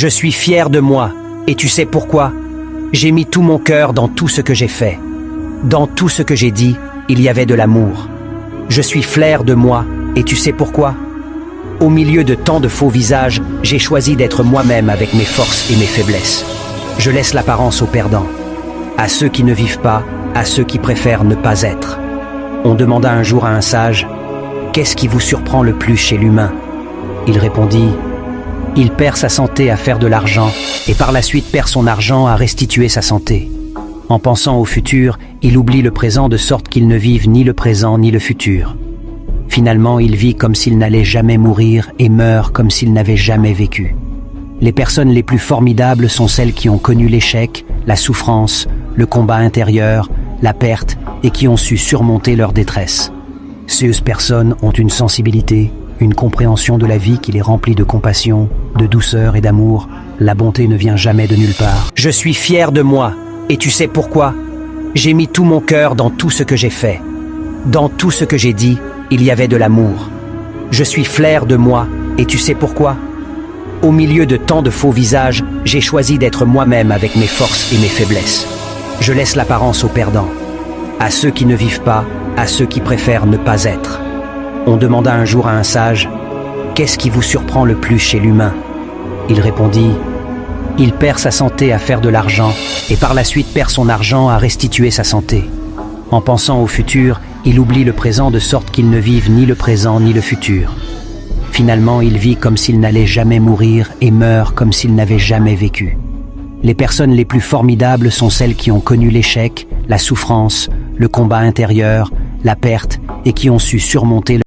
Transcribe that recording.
Je suis fier de moi, et tu sais pourquoi? J'ai mis tout mon cœur dans tout ce que j'ai fait. Dans tout ce que j'ai dit, il y avait de l'amour. Je suis fier de moi, et tu sais pourquoi? Au milieu de tant de faux visages, j'ai choisi d'être moi-même avec mes forces et mes faiblesses. Je laisse l'apparence aux perdants, à ceux qui ne vivent pas, à ceux qui préfèrent ne pas être. On demanda un jour à un sage, « Qu'est-ce qui vous surprend le plus chez l'humain ?» Il répondit, « Il perd sa santé à faire de l'argent et par la suite perd son argent à restituer sa santé. En pensant au futur, il oublie le présent de sorte qu'il ne vive ni le présent ni le futur. Finalement, il vit comme s'il n'allait jamais mourir et meurt comme s'il n'avait jamais vécu. Les personnes les plus formidables sont celles qui ont connu l'échec, la souffrance, le combat intérieur, la perte et qui ont su surmonter leur détresse. Ces personnes ont une sensibilité, une compréhension de la vie qui les remplit de compassion, de douceur et d'amour. La bonté ne vient jamais de nulle part. Je suis fier de moi, et tu sais pourquoi? J'ai mis tout mon cœur dans tout ce que j'ai fait. Dans tout ce que j'ai dit, il y avait de l'amour. Je suis fier de moi, et tu sais pourquoi? Au milieu de tant de faux visages, j'ai choisi d'être moi-même avec mes forces et mes faiblesses. Je laisse l'apparence aux perdants, à ceux qui ne vivent pas, à ceux qui préfèrent ne pas être. On demanda un jour à un sage, « Qu'est-ce qui vous surprend le plus chez l'humain ?» Il répondit, « Il perd sa santé à faire de l'argent et par la suite perd son argent à restituer sa santé. En pensant au futur, il oublie le présent de sorte qu'il ne vive ni le présent ni le futur. Finalement, il vit comme s'il n'allait jamais mourir et meurt comme s'il n'avait jamais vécu. Les personnes les plus formidables sont celles qui ont connu l'échec, la souffrance, le combat intérieur, la perte et qui ont su surmonter